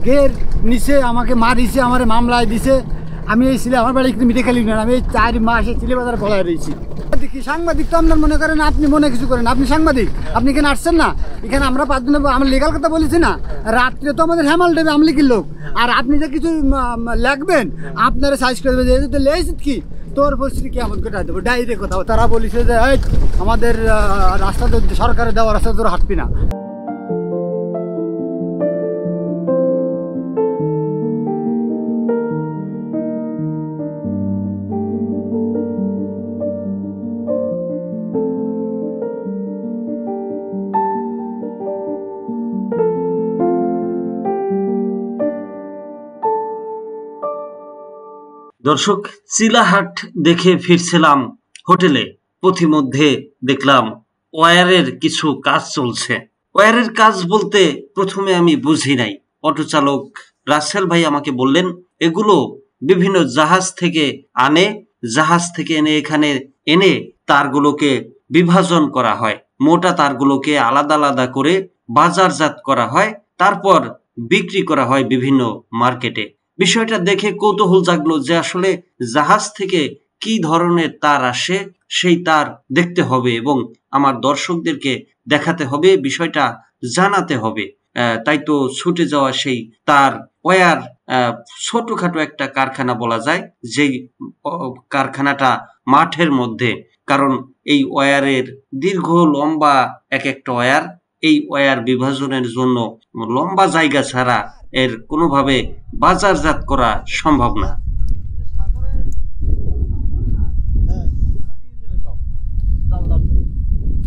গের নিচে আমাকে মারিছে, আমার মামলায় দিছে। আমি এই ছেলে আমার বাড়ি কিন্তু মিঠে খালি না, আমি এই 4 মাসে ছেলে বাজারে পলায় রয়েছি। দেখি সাংবাদিক তো আপনার মনে করেন, আপনি মনে কিছু করেন, আপনি সাংবাদিক, আপনি এখানে আসছেন না। এখানে আমরা 5 দিন আমরা লিগাল কথা বলেছি না, রাত্রে তো আমাদের হেমাল দেবে আমলিগের লোক। আর আপনি যে কিছু লাগবেন আপনারা সাইজ করে দেবে, যেহেতু লেগেছিস কি তোর পরিস্থিতি কেমন করে দেবো ডাইরেক্ট কথা। তারা বলেছে যে আমাদের রাস্তা তো সরকারের দেওয়া রাস্তা তোর হাঁটবি না। দর্শক, চিলাহাট দেখে ফিরছিলাম হোটেলে, পথিমধ্যে দেখলাম ওয়্যারের কিছু কাজ চলছে। ওয়্যারের কাজ বলতে প্রথমে আমি বুঝি নাই। অটো চালক রাসেল ভাই আমাকে বললেন এগুলো বিভিন্ন জাহাজ থেকে এনে এখানে এনে তারগুলোকে বিভাজন করা হয়, মোটা তারগুলোকে আলাদা আলাদা করে বাজারজাত করা হয়, তারপর বিক্রি করা হয় বিভিন্ন মার্কেটে। বিষয়টা দেখে কৌতূহল জাগলো যে আসলে জাহাজ থেকে কি ধরনের তার আসে, সেই তার দেখতে হবে এবং আমার দর্শকদেরকে দেখাতে হবে, বিষয়টা জানাতে হবে। তাই তো ছুটে যাওয়া সেই তার ওয়্যার, ছোটখাটো একটা কারখানা বলা যায়, যেই কারখানাটা মাঠের মধ্যে। কারণ এই ওয়্যারের দীর্ঘ লম্বা এক একটা ওয়্যার, এই ওয়্যার বিভাজনের জন্য লম্বা জায়গা ছাড়া এর কোনোভাবে বাজারজাত করা সম্ভব না।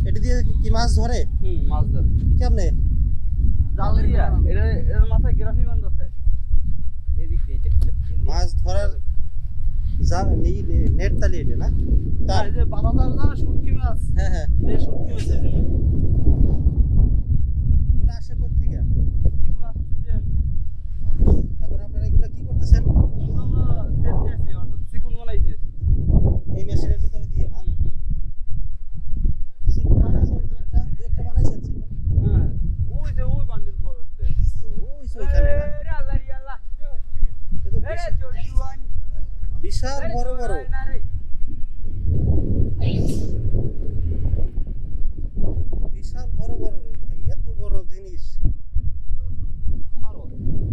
এটা দিয়ে কি মাছ ধরে? মাছ ধরে কেমনে? জাল দিয়া এর মাথায় গ্রাফি বাঁধাছে। মাছ ধরার নেট তালি এটা না? তার যে বাঁধা জাল না, শুটকি মাছ। হ্যাঁ হ্যাঁ, এই শুটকি মাছ এগুলো আসে কোথা থেকে? এগুলো আসছে যে এখন আপনারা এগুলো কি করতেছেন? আমরা সেট দিয়েছি, অর্থাৎ চিকন বানাইছি এই মেশিনের ভিতরে দিয়ে না? চিকন বানাইছে, একটা বানাইছে চিকন। হ্যাঁ, ওই যে ওই বান্ডিল করতে ওই ওইখানে না? আরে আল্লাহ রে আল্লাহ, এ জোড়ুয়ান বিশাল বড় বড়। বিশাল বড় বড় রে ভাই, এত বড় জিনিস।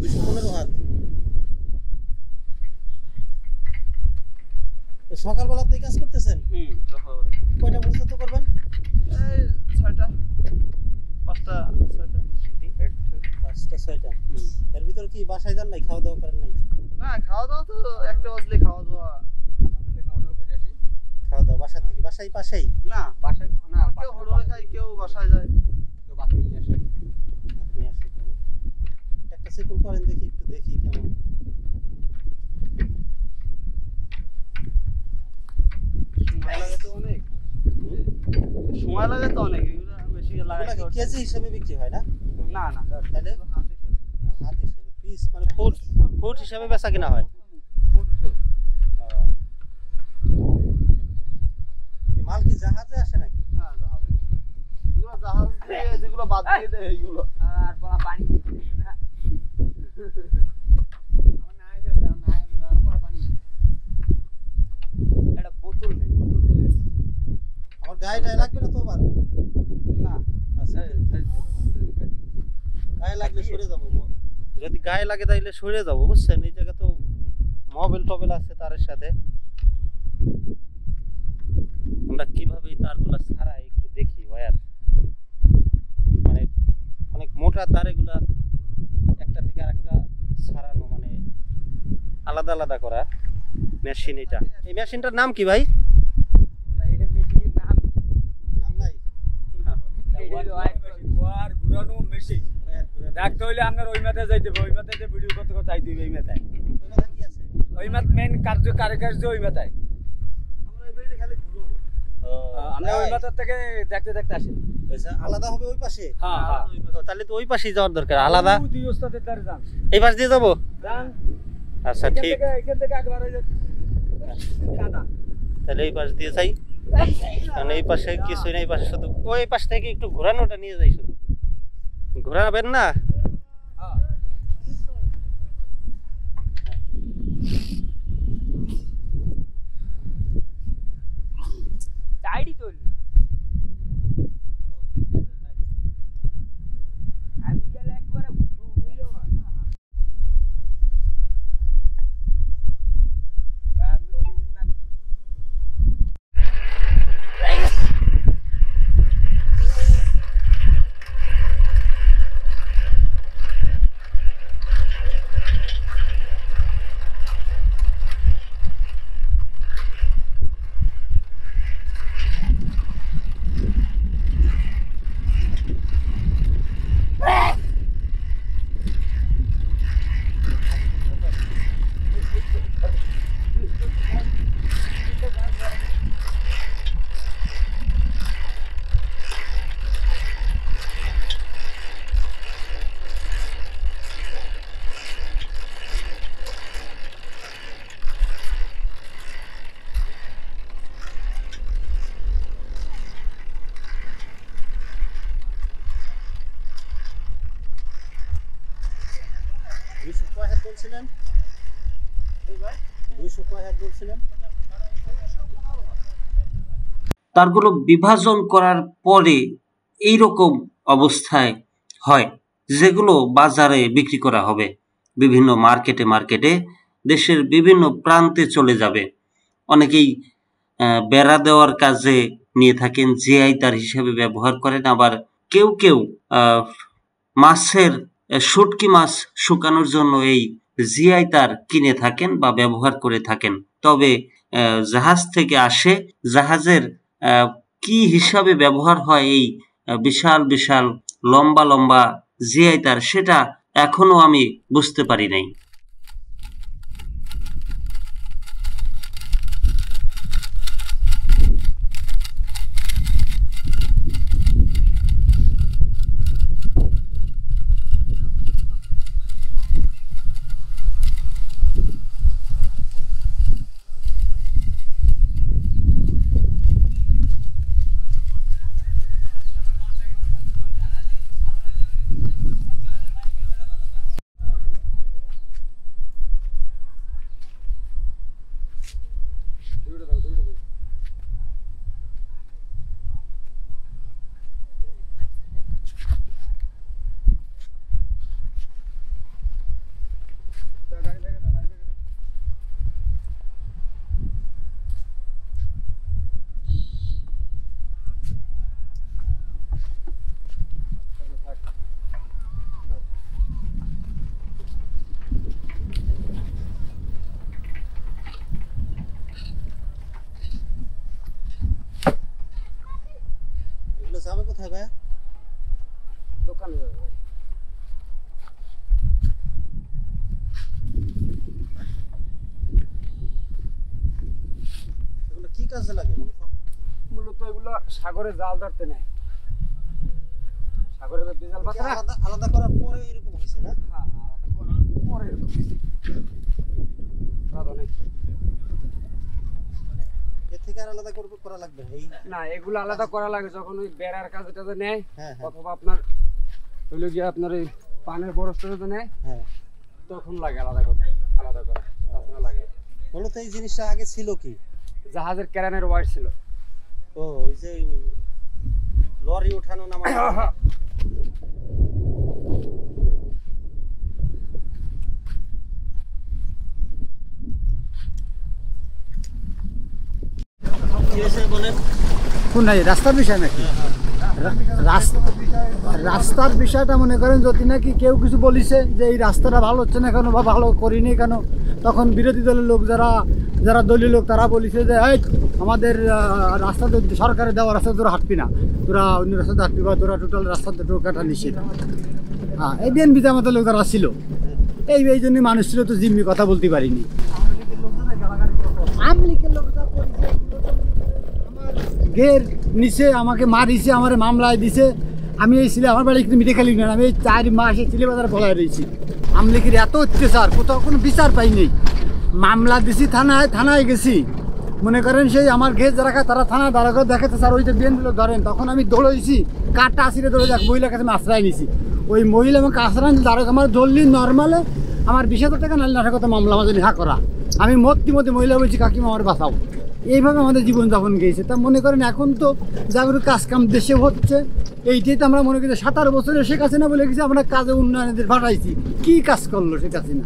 215 হাত। সকালবেলা থেকে কাজ করতেছেন? সকালবেলা। কয়টা পর্যন্ত করবেন? এই 6টা 5টা 6টা 5টা 6টা। এর ভিতর কি বাসায় যান নাই, খাওয়া দাওয়া করেন নাই? না, খাওয়া দাওয়া তো একটা বাজলে খাওয়া দাওয়া করে আসি। খাওয়া দাওয়া বাসা থেকে? বাসায় পাশেই না? বাসায় না, কেউ হোটেলে খায়, কেউ বাসায় যায়, কেউ ভাত নিয়ে আসে। একটা সিকুল করেন দেখি, একটু দেখি কেমন। সময় লাগে তো অনেক, এগুলো বেশি লাগাই। কেজি হিসেবে বিক্রি হয় না? না না, তাহলে হাত হিসেবে পিস, মানে ফুট হিসেবে বেচা কিনা হয়। মাল কি জাহাজে আসে নাকি? হ্যাঁ, জাহাজে। এগুলো জাহাজ দিয়ে যেগুলো বাদ দিয়ে দেয় এইগুলো। আর পানি না, আমার না আইছে না, আর পর পানি। এটা বোতল নেই, বোতল দিলে আমার গায়েটা লাগবে না তো আবার? না, আচ্ছা, গায়ে লাগলে সরে যাবো। যদি গায়ে লাগে তাইলে সরে যাবো, বুঝছেন? এই জায়গা তো মোবাইল টোবেল আছে তারের সাথে। আমরা কিভাবে তারগুলা ছাড়াই একটু দেখি। ওয়্যার মানে অনেক মোটা তার, এগুলা একটা থেকে আরেকটা ছাড়ানো, মানে আলাদা আলাদা করা মেশিন। এটা এই মেশিনটার নাম কি ভাই? এটা মেশিনের নাম নাই, ওয়ার ঘুরানো মেশিন। দেখতে হইলে আপনার ওই মাথায় যাইতে হবে, ওই মাথায় যে ভিডিও করতে করতে আইতে হবে। এই মাথায় কি আছে? ওই মাথা মেন কার্য ওই মাথায়। আমরা এই বাড়িতে খালি ঘুরবো। আমরা ওই মাথার থেকে দেখতে দেখতে আসি। আলাদা হবে ওই পাশে? হ্যাঁ হ্যাঁ, তাহলে তো ওই পাশেই যাওয়ার দরকার। আলাদা দুই ওস্তাদের দ্বারে যান, এই পাশ দিয়ে যাবো। যান, আচ্ছা ঠিক। এখান থেকে একবার ওই যে কাদা, তাহলে এই পাশ দিয়ে যাই। কারণ এই পাশে কিছুই নেই, এই পাশে শুধু ওই পাশ থেকে একটু ঘোরানোটা নিয়ে যাই। শুধু ঘোরাবেন না? 200 কয় হাত বলছিলেন? 200 কয় হাত বলছিলেন? তারগুলো বিভাজন করার পরে এইরকম অবস্থায় হয়, যেগুলো বাজারে বিক্রি করা হবে, বিভিন্ন মার্কেটে দেশের বিভিন্ন প্রান্তে চলে যাবে। অনেকেই বেড়া দেওয়ার কাজে নিয়ে থাকেন, জিআই তার হিসেবে ব্যবহার করেন। আবার কেউ মাছের শুটকি মাছ শুকানোর জন্য এই জিআই তার কিনে থাকেন বা ব্যবহার করে থাকেন। তবে জাহাজ থেকে আসে, জাহাজের কি হিসাবে ব্যবহার হয় এই বিশাল লম্বা জিআই তার, সেটা এখনো আমি বুঝতে পারি নাই। এগুলো যাবে কোথায় ভাই? দোকানে যাবে ভাই। এগুলো কি কাজে লাগে মূলত? মূলত এগুলো সাগরে জাল ধরতে নেয়, সাগরে বিজাল পাতা না, আলাদা করার পরে এরকম হয়েছে না? হ্যাঁ আলাদা করার পরে এরকম হয়েছে। এর থেকে আর আলাদা করা লাগবে না? না, এগুলো আলাদা করা লাগে যখন ওই বেড়ার কাজটা নেয়, হ্যাঁ। অথবা আপনার হইলো গিয়ে আপনার এই পানের বরফটা নেয়, হ্যাঁ, তখন লাগে আলাদা করা। তাছাড়া লাগে না। মূলত এই জিনিসটা আগে ছিল কি? জাহাজের ক্যারানের ওয়াইড ছিল। ও, ওই যে লরি ওঠানো নামানো। কি হয়েছে বলেন? কোন নাই রাস্তার বিষয় নাকি? রাস্তার বিষয়টা মনে করেন যদি নাকি কেউ কিছু বলিছে যে এই রাস্তাটা ভালো হচ্ছে না কেন বা ভালো করিনি কেন, তখন বিরোধী দলের লোক যারা দলীয় লোক তারা বলিছে যে এই আমাদের রাস্তা তো সরকারের দেওয়া রাস্তা তোরা হাঁটবি না, তোরা অন্য রাস্তাতে হাঁটবি বা তোরা টোটাল রাস্তাতে ঢোকাটা নিষেধ। হ্যাঁ, এই বিএনপি জামাতের লোক যারা ছিল এই জন্য মানুষ ছিল তো জিম্মি কথা বলতে পারিনি। আমলিকের লোক ঘের নিচে আমাকে মারিছে, আমার মামলায় দিছে। আমি এই ছিলে আমার বাড়ি কিন্তু মিঠেখালি না, আমি এই 4 মাসে চিলেবাজারে পলায় রয়েছি। আমলিকের এত অত্যাচার, কোথাও কোনো বিচার পাইনি। মামলা দিছি থানায় গেছি, মনে করেন সেই আমার ঘের যারা খায় তারা থানা দাঁড়াকে দেখাতে স্যার ওই যে বিএনপি লোক ধরেন, তখন আমি দৌড়েছি, কাঠটা আসিরে দৌড়ে যাক মহিলার কাছে আমি আশ্রয় নিয়েছি। ওই মহিলা আমাকে আশ্রয় নিয়েছি, দাঁড়াকে আমার ধরলি নর্মালে আমার 20,000 টাকা নাহলে নাটকত মামলা আমাদের নেহা করা। আমি মধ্যে মহিলা বলছি কাকিমা আমার বাঁচাও। এইভাবে আমাদের জীবনযাপন গিয়েছে। তা মনে করেন এখন তো যাগুলো কাজ কাম দেশে হচ্ছে, এইটাই তো আমরা মনে করি 17 বছরে শেখ হাসিনা বলে গেছি আমরা কাজে উন্নয়নের পাঠাইছি। কি কাজ করলো শেখ হাসিনা?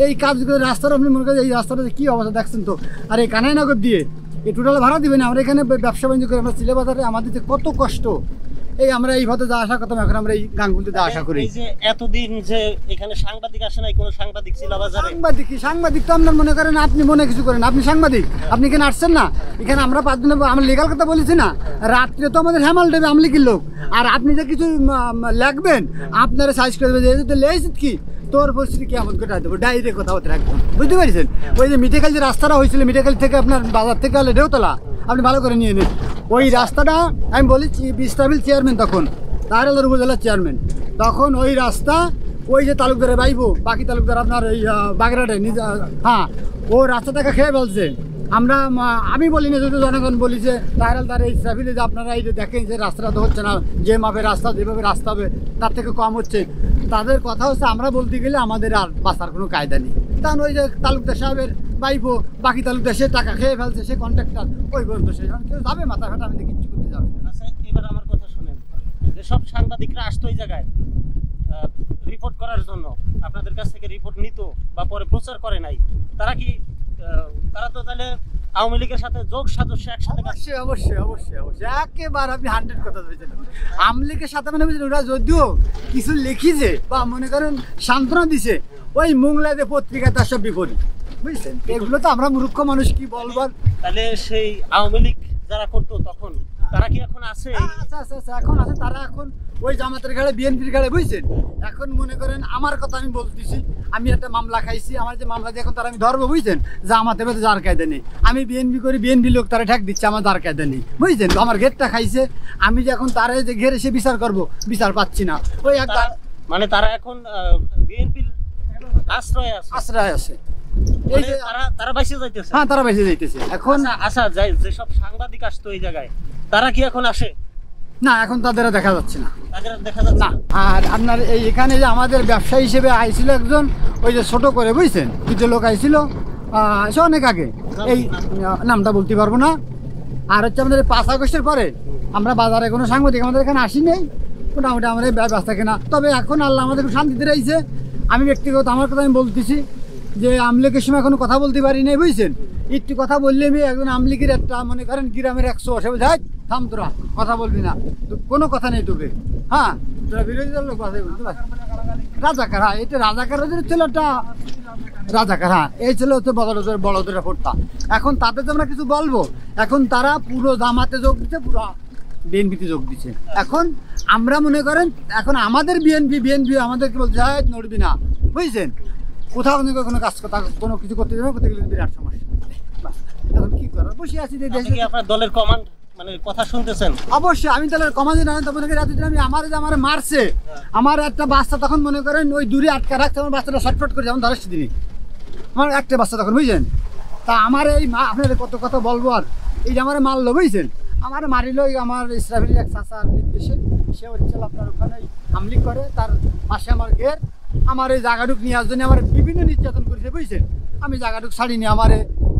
এই কাজগুলো রাস্তার আপনি মনে করেন এই রাস্তাটা কি অবস্থা দেখছেন তো। আর এই কানাইনগর দিয়ে এই টোটাল ভাড়া দিবেন, আমরা এখানে ব্যবসা বাণিজ্য করি, আমরা চিলেবাজারে আমাদের যে কত কষ্ট, এই আমরা এই পথে যা আশা করতাম এখন আমরা এই গাঙ্গুলিতে যা আশা করি। এই যে এতদিন যে এখানে সাংবাদিক আসে নাই, কোনো সাংবাদিক চিলাবাজারে? সাংবাদিক তো আপনার মনে করেন আপনি মনে কিছু করেন, আপনি সাংবাদিক, আপনি এখানে আসছেন না? এখানে আমরা 5 দিন আমরা লিগাল কথা বলেছি না, রাত্রে তো আমাদের হেমাল দেবে আমলিকির লোক। আর আপনি যে কিছু লিখবেন আপনারা সাইজ করে দেবে, যে লেখছিস কি তোর পরিস্থিতি কেমন ঘটাই দেবো, ডাইরেক্ট কথা বলতে রাখবেন, বুঝতে পেরেছেন? ওই যে মিঠেখালি যে রাস্তাটা হয়েছিল, মিঠেখালি থেকে আপনার বাজার থেকে হলে ঢেউতলা, আপনি ভালো করে নিয়ে নিন ওই রাস্তাটা। আমি বলি বিস্তাবিল চেয়ারম্যান তখন, তাহলে উপজেলার চেয়ারম্যান তখন, ওই রাস্তা ওই যে তালুকদারে বাইবো, বাকি তালুকদার আপনার ওই বাগেরহাটে নিজে, হ্যাঁ ও রাস্তাটাকে খেয়ে বলছে। আমি বলি না, যদি জনগণ বলিছে তাহলে তার এই ট্রাফিকে যে আপনারা এই যে দেখেন যে রাস্তাটা তো হচ্ছে না, যে মাপে রাস্তা যেভাবে রাস্তা হবে তার থেকে কম হচ্ছে, তাদের কথা হচ্ছে আমরা বলতে গেলে আমাদের আর বাঁচার কোনো কায়দা নেই। কারণ ওই যে তালুকদার সাহেবের বাইপো বাকি তালুকদার সে টাকা খেয়ে ফেলছে, সে কন্ট্রাক্টর, ওই পর্যন্ত সে কেউ যাবে মাথা ফাটা আমি কিচ্ছু করতে যাবে না। আচ্ছা, এবার আমার কথা শুনেন, যেসব সাংবাদিকরা আসতো এই জায়গায় রিপোর্ট করার জন্য, আপনাদের কাছ থেকে রিপোর্ট নিত বা পরে প্রচার করে নাই, তারা কি তারা তো তাহলে আওয়ামী লীগের সাথে যোগ সাদস্য একসাথে কাজ অবশ্যই অবশ্যই অবশ্যই অবশ্যই একেবারে আপনি 100 কথা বলেছেন। আওয়ামী লীগের সাথে মানে বুঝলেন, ওরা যদিও কিছু লিখিছে বা মনে করেন সান্ত্বনা দিছে, ওই মোংলাতে পত্রিকা তার সব বিপরীত, বুঝছেন? এগুলো তো আমরা মূর্খ মানুষ কি বলবার। তাহলে সেই আওয়ামী লীগ যারা করতো তখন, তারা কি এখন আছে? আচ্ছা আচ্ছা আচ্ছা, এখন আছে তারা, এখন ওই জামাতের ঘাড়ে বিএনপির ঘাড়ে, বুঝছেন? এখন মনে করেন আমার কথা আমি বলতেছি, আমি একটা মামলা খাইছি, আমার যে মামলা দিয়ে এখন তারা আমি ধরবো, বুঝছেন? জামাতের মধ্যে যার কায়দা নেই, আমি বিএনপি করি, বিএনপি লোক তারা ঠেক দিচ্ছে, আমার যার কায়দা নেই, বুঝছেন? আমার ঘেরটা খাইছে, আমি যে এখন তারা যে ঘেরে সে বিচার করবো, বিচার পাচ্ছি না। ওই একটা মানে তারা এখন বিএনপির আশ্রয় আছে, আশ্রয় আছে, এই মানে যে তারা বাইসে যাইতেছে। হ্যাঁ, তারা বেঁচে যাইতেছে এখন। আচ্ছা, যেসব সাংবাদিক আসতো এই জায়গায়, তারা কি এখন আসে? না, এখন তাদের আর দেখা যাচ্ছে না। তাদের আর দেখা যাচ্ছে না। আর আপনার এই এখানে যে আমাদের ব্যবসায়ী হিসেবে আইছিল একজন, ওই যে ছোট করে, বুঝছেন? দুটো লোক আইছিল, সে অনেক আগে, এই নামটা বলতে পারবো না। আর হচ্ছে আমাদের 5 আগস্টের পরে আমরা বাজারে কোনো সাংবাদিক আমাদের এখানে আসি নেই, মোটামুটি আমার এই ব্যবস্থা কেনা। তবে এখন আল্লাহ আমাদের শান্তিতে রয়েছে। আমি ব্যক্তিগত আমার কথা আমি বলতেছি যে আমলিগের সময় এখনো কথা বলতে পারি নাই, বুঝছেন? একটু কথা বললে আমি একজন আমলিগের একটা মনে করেন গ্রামের 100 সে বোঝায়, থাম তোরা কথা বলবি না, কোনো কথা নেই তোকে। হ্যাঁ, তোরা বিরোধী দল লোক কথাই বলতে পারছিস। রাজাকার, হ্যাঁ, এটা রাজাকার ছিল একটা রাজাকার, হ্যাঁ, এই ছিল হচ্ছে বড়দের পড়তা। এখন তাদের তো আমরা কিছু বলবো, এখন তারা পুরো জামাতে যোগ দিচ্ছে, পুরো বিএনপিতে যোগ দিচ্ছে। এখন আমরা মনে করেন এখন আমাদের বিএনপি আমাদেরকে বলছে নড়বি না, বুঝছেন? কোথাও কোনো কাজ কথা কোনো কিছু করতে যাবে, করতে গেলে বিরাট সমস্যা। এখন কি করার, বসে আছি যে দেশে। আপনার দলের কমান্ড মানে কথা শুনতেছেন? অবশ্যই আমি তাহলে কমান্ডে না, তখন আমি আমার মারছে, আমার একটা বাচ্চা তখন মনে করেন ওই দূরে আটকা রাখছে, আমার বাচ্চাটা শর্টফট করে যেমন ধরেছি দিনই, আমার একটা বাচ্চা তখন, বুঝছেন? তা আমার এই মা আপনাদের কত কথা বলবো, আর এই যে আমার মারলো, বুঝছেন? আমার মারিল আমার ইসরাফিল এক চাচার নির্দেশে, সে হচ্ছে আপনার ওখানে আমলি করে, তার পাশে আমার ঘের, আমার এই জায়গাটুক নেওয়ার জন্য আমার বিভিন্ন নির্যাতন করেছে, বুঝছেন? আমি জায়গাটুক ছাড়িনি, আমার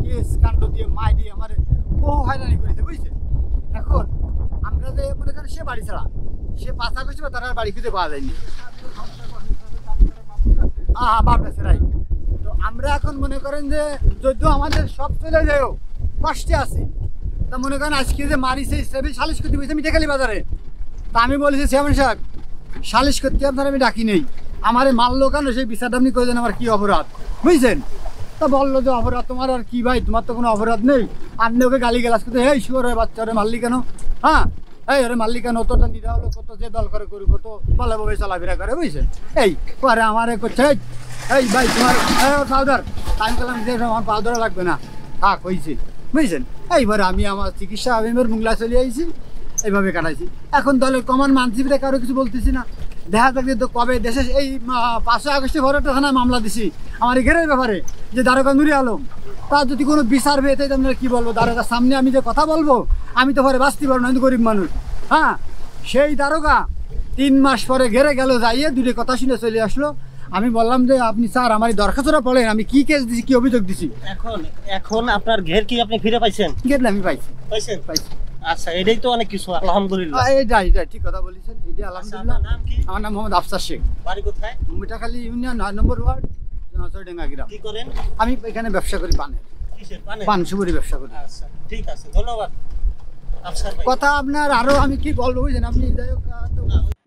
কেস কাণ্ড দিয়ে মাই দিয়ে আমার বহু হয়রানি করেছে, বুঝছেন? এখন আমরা যে মনে করেন সে বাড়ি ছাড়া, সে 5 আগস্টে তার আর বাড়ি খুঁজে পাওয়া যায়নি। হ্যাঁ, বাপটা সেরাই। তো আমরা এখন মনে করেন যে যদিও আমাদের সব চলে যায়ও, কষ্টে আছি। তা মনে করেন আজকে যে মারিছে ইসরাফিল সালিশ করতে বসে মিঠাখালি বাজারে, তা আমি বলেছি চেয়ারম্যান সাহেব সালিশ করতে আপনার আমি ডাকি নেই, আমার মারলো কেন সেই বিচারটা আপনি করে দেন, আমার কি অপরাধ, বুঝছেন? তা বললো যে অপরাধ তোমার আর কি ভাই, তোমার তো কোনো অপরাধ নেই। আপনি ওকে গালি গালাজ করতে, এই শুয়ার বাচ্চা ওরে মারলি কেন, হ্যাঁ, এই ওরে মারলি কেন, অতটা নিরা হলো, কত যে দল করে করুক, কত ভালোভাবে চলাফেরা করে, বুঝছেন? এই পরে আমারে করছে, এই ভাই তোমার পাউডার, আমি বললাম যে আমার পাউডারও লাগবে না, থাক হয়েছে, বুঝছেন? এইবারে আমি আমার চিকিৎসা আমি এবার মুংলা চলে আইছি, এইভাবে কাটাইছি। এখন দলের কমান মানসিকটা কারো কিছু বলতেছি না। দেখা যাক তো কবে দেশে এই 5 আগস্টে বড় একটা থানায় মামলা দিছি আমার এই ঘেরের ব্যাপারে, যে দারোগা নুরি আলম, তার যদি কোনো বিচার পেয়ে থাকে আপনারা কী বলবো? দারোগার সামনে আমি যে কথা বলবো, আমি তো পরে বাঁচতে পারবো না, আমি তো গরিব মানুষ। হ্যাঁ, সেই দারোগা 3 মাস পরে ঘেরে গেল, যাইয়ে দুটো কথা শুনে চলে আসলো। আমি বললাম যে আপনি স্যার আমার এই দরখাস্তটা পড়েন, আমি কি কেস দিছি, কি অভিযোগ দিছি। এখন আপনার ঘের কি আপনি ফিরে পাইছেন? গেলে আমি পাইছি। আচ্ছা, এটাই তো অনেক কিছু, আলহামদুলিল্লাহ। এটা ঠিক কথা বলেছেন, এটা আলহামদুলিল্লাহ। আপনার নাম কি? আমার নাম মোহাম্মদ আফসার শেখ, বাড়ি কোথায়? মিঠাখালী ইউনিয়ন 9 নম্বর ওয়ার্ড, চৌডাঙ্গা গ্রাম। কি করেন? আমি এখানে ব্যবসা করি, পানের, কিসের পানে? পান সুপুরি ব্যবসা করি। আচ্ছা, ঠিক আছে, ধন্যবাদ আফসার ভাই। কথা আপনার আরো আমি কি বলবো, বুঝলেন? আপনি যাই হোক,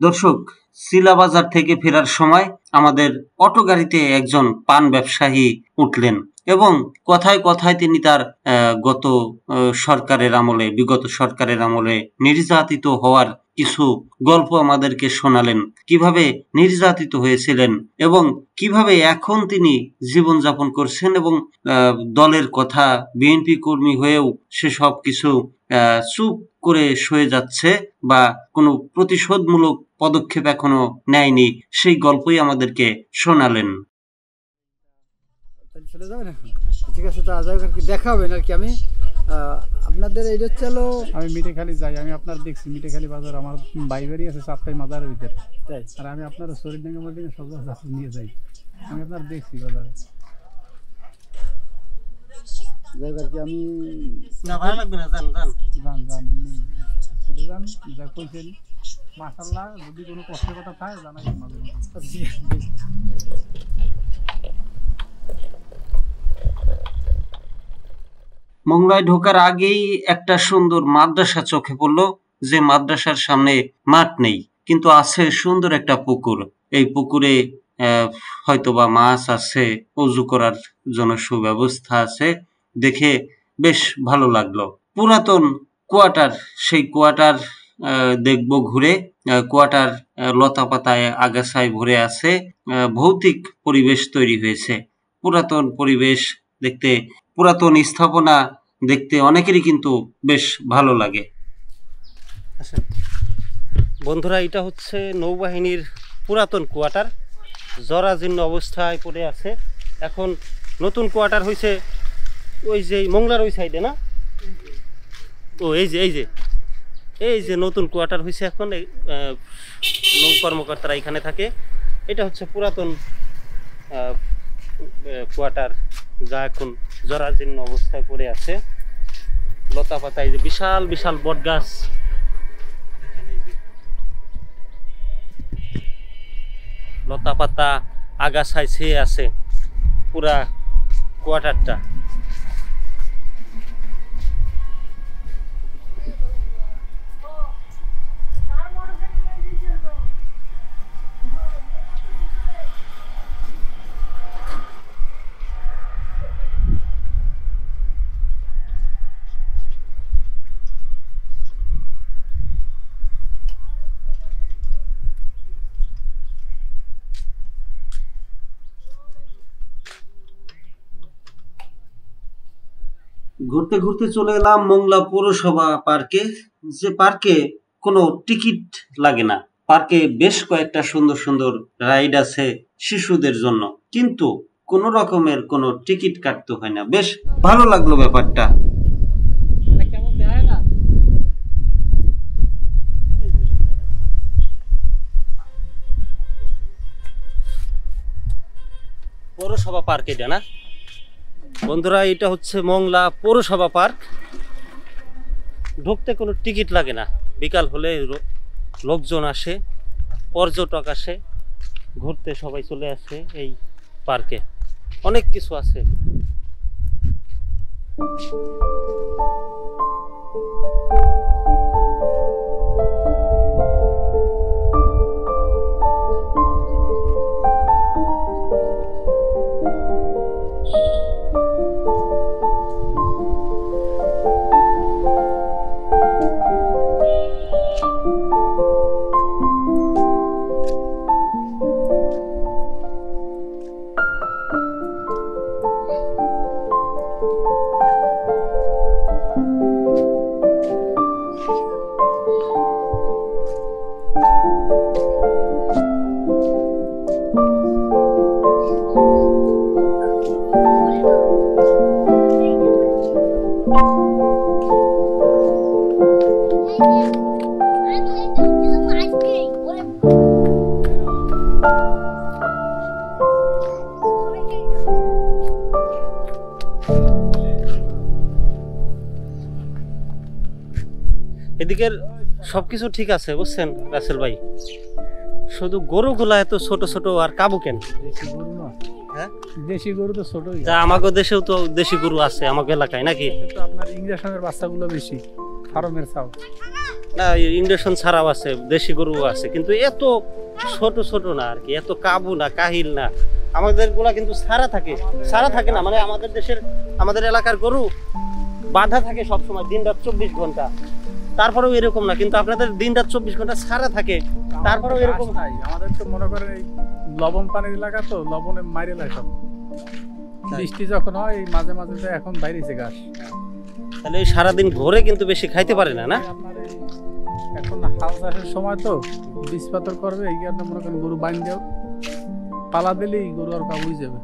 দর্শক, শিলাবাজার থেকে ফেরার সময় আমাদের অটো গাড়িতে একজন পান ব্যবসায়ী উঠলেন এবং কথায় কথায় তিনি তার বিগত সরকারের আমলে নির্যাতিত হওয়ার কিছু গল্প আমাদেরকে শোনালেন, কিভাবে নির্যাতিত হয়েছিলেন এবং কিভাবে এখন তিনি জীবনযাপন করছেন, এবং দলের কথা, বিএনপি কর্মী হয়েও সে সব কিছু চুপ করে সয়ে যাচ্ছে বা কোনো প্রতিশোধমূলক পদক্ষেপ এখনো নেয়নি, সেই গল্পই আমাদেরকে শোনালেন। চলে যাবেন এখন? ঠিক আছে, তা যাই হোক আর কি, দেখা হবে না আর কি। আমি আপনাদের এইটা হচ্ছে হলো আমি মিঠেখালি যাই, আমি আপনার দেখছি মিঠেখালি বাজার, আমার বাই বাড়ি আছে চারটাই মাজারের ভিতরে, তাই আর আমি আপনার শরীরডাঙ্গা মধ্যে সব জায়গা নিয়ে যাই, আমি আপনার দেখছি বাজারে। যাই আর কি আমি না ভালো লাগবে না, জান জান যান যান এমনি চলে যান, যা কইছেন মাশাআল্লাহ। যদি কোনো কষ্টের কথা থাকে জানাই মাঝে মাঝে। মোংলায় ঢোকার আগেই একটা সুন্দর মাদ্রাসা চোখে পড়লো, যে মাদ্রাসার সামনে মাঠ নেই, কিন্তু আছে সুন্দর একটা পুকুর। এই পুকুরে হয়তোবা মাছ আছে, অজু করার জন্য সুব্যবস্থা আছে, দেখে বেশ ভালো লাগলো। পুরাতন কোয়ার্টার, সেই কোয়ার্টার দেখবো ঘুরে। কোয়ার্টার লতা পাতায় আগাছায় ভরে আছে, ভৌতিক পরিবেশ তৈরি হয়েছে। পুরাতন পরিবেশ দেখতে, পুরাতন স্থাপনা দেখতে অনেকেরই কিন্তু বেশ ভালো লাগে। আচ্ছা বন্ধুরা, এটা হচ্ছে নৌবাহিনীর পুরাতন কোয়ার্টার, জরাজীর্ণ অবস্থায় পড়ে আছে। এখন নতুন কোয়ার্টার হয়েছে ওই যে মোংলার ওই সাইডে না, ও এই যে এই যে এই যে নতুন কোয়ার্টার হয়েছে এখন। নৌ কর্মকর্তারা এখানে থাকে। এটা হচ্ছে পুরাতন কোয়ার্টার, যা এখন জরাজীর্ণ অবস্থায় পড়ে আছে। লতা পাতায় যে বিশাল বিশাল বট গাছ, লতা পাতা আগাছায় ছেয়ে আছে পুরা কোয়ার্টারটা। ঘুরতে ঘুরতে চলে এলাম মোংলা পৌরসভা পার্কে, যে পার্কে কোনো টিকিট লাগে না। পার্কে বেশ কয়েকটা সুন্দর সুন্দর রাইড আছে শিশুদের জন্য, কিন্তু কোনো রকমের কোনো টিকিট কাটতে হয় না। বেশ ভালো লাগলো ব্যাপারটা। পৌরসভা পার্ক এটা না বন্ধুরা, এটা হচ্ছে মোংলা পৌরসভা পার্ক। ঢুকতে কোনো টিকিট লাগে না। বিকাল হলে লোকজন আসে, পর্যটক আসে ঘুরতে, সবাই চলে আসে এই পার্কে। অনেক কিছু আছে। এদিকের সবকিছু ঠিক আছে বুঝছেন রাসেল ভাই, শুধু গরুগুলা এত ছোট ছোট আর কাবু কেন? দেশি গরু না, হ্যাঁ দেশি গরু তো ছোটই। যা আমাদের দেশেও তো দেশি গরু আছে আমাদের এলাকায় নাকি? তো আপনার ইংরেজের বাচ্চাগুলো বেশি, ফার্মের চাও না, ইন্ডাকশন ছাড়াও আছে, দেশি গরু আছে, কিন্তু এত ছোট ছোট না আর কি, এত কাবু না, কাহিল না। আমাদের গুলা কিন্তু সারা থাকে, সারা থাকে না, মানে আমাদের দেশের, আমাদের এলাকার গরু বাঁধা থাকে সবসময় দিন রাত 24 ঘন্টা, তারপরেও এরকম না। কিন্তু আপনাদের দিন রাত 24 ঘন্টা সারা থাকে, তারপরেও এরকম নাই। আমাদের তো মনে করেন এই লবণ পানির এলাকা, তো লবণে মাইরে লাগে সব। বৃষ্টি যখন হয় এই মাঝে মাঝে তো এখন বাইরেছে ঘাস, তাহলে এই সারাদিন ঘরে কিন্তু বেশি খাইতে পারে না। না আপনার এই এখন হাল চাষের সময় তো বীজ পাথর করবে, এই কারণে মনে করেন গরু বাইন দেও, পালা দিলেই গরু আর কাবুই যাবে।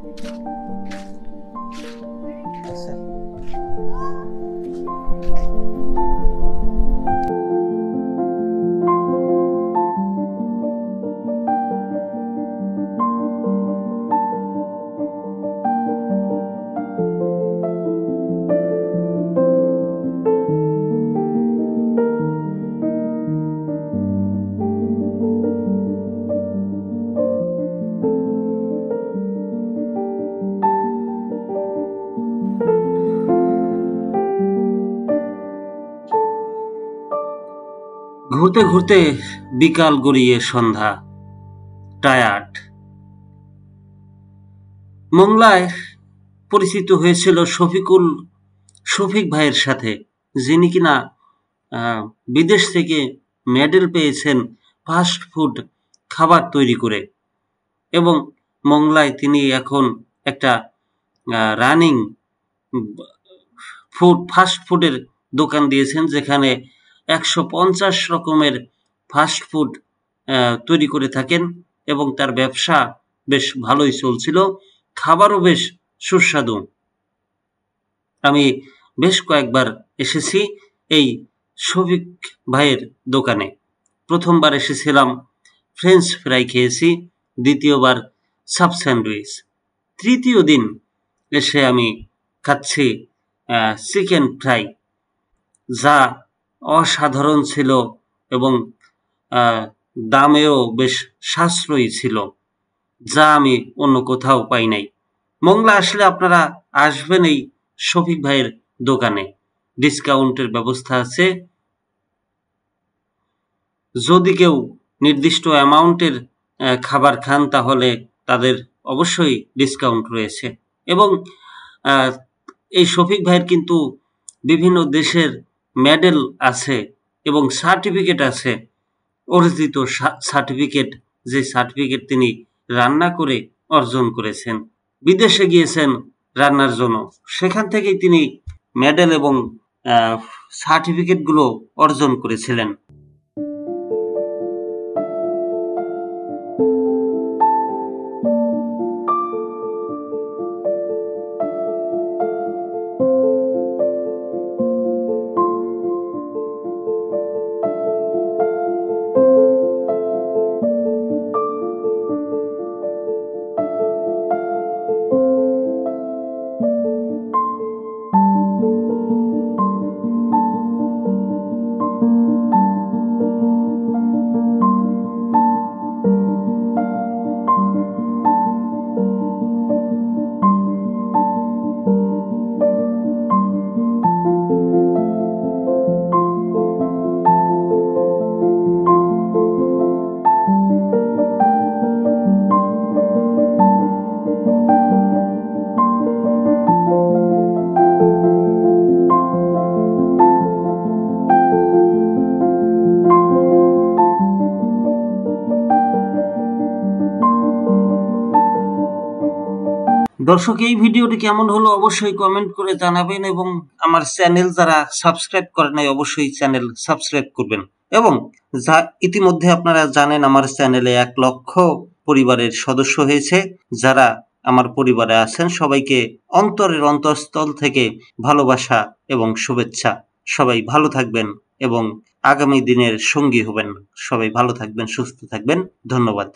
ঘুরতে ঘুরতে বিকাল গড়িয়ে সন্ধ্যা, টায়ার্ড। মোংলায় পরিচিত হয়েছিল শফিক ভাইয়ের সাথে, যিনি কিনা বিদেশ থেকে মেডেল পেয়েছেন ফাস্ট ফুড খাবার তৈরি করে, এবং মোংলায় তিনি এখন একটা রানিং ফাস্ট ফুডের দোকান দিয়েছেন, যেখানে 150 রকমের ফাস্ট ফুড তৈরি করে থাকেন, এবং তার ব্যবসা বেশ ভালোই চলছিল, খাবারও বেশ সুস্বাদু। আমি বেশ কয়েকবার এসেছি এই শফিক ভাইয়ের দোকানে। প্রথমবার এসেছিলাম, ফ্রেঞ্চ ফ্রাই খেয়েছি, দ্বিতীয়বার সাব স্যান্ডউইচ, তৃতীয় দিন এসে আমি খাচ্ছি চিকেন ফ্রাই, যা অসাধারণ ছিল এবং দামেও বেশ সাশ্রয়ী ছিল, যা আমি অন্য কোথাও পাই নাই। মোংলা আসলে আপনারা আসবেন এই শফিক ভাইয়ের দোকানে, ডিসকাউন্টের ব্যবস্থা আছে। যদি কেউ নির্দিষ্ট অ্যামাউন্টের খাবার খান তাহলে তাদের অবশ্যই ডিসকাউন্ট রয়েছে, এবং এই শফিক ভাইয়ের কিন্তু বিভিন্ন দেশের মেডেল আছে এবং সার্টিফিকেট আছে, অর্জিত সার্টিফিকেট, যে সার্টিফিকেট তিনি রান্না করে অর্জন করেছেন। বিদেশে গিয়েছেন রান্নার জন্য, সেখান থেকেই তিনি মেডেল এবং সার্টিফিকেটগুলো অর্জন করেছিলেন। দর্শক, এই ভিডিওটি কেমন হলো অবশ্যই কমেন্ট করে জানাবেন, এবং আমার চ্যানেল যারা সাবস্ক্রাইব করে নাই অবশ্যই চ্যানেল সাবস্ক্রাইব করবেন, এবং যা ইতিমধ্যে আপনারা জানেন আমার চ্যানেলে 1 লক্ষ পরিবারের সদস্য হয়েছে। যারা আমার পরিবারে আছেন সবাইকে অন্তরের অন্তঃস্থল থেকে ভালোবাসা এবং শুভেচ্ছা। সবাই ভালো থাকবেন এবং আগামী দিনের সঙ্গী হবেন। সবাই ভালো থাকবেন, সুস্থ থাকবেন। ধন্যবাদ।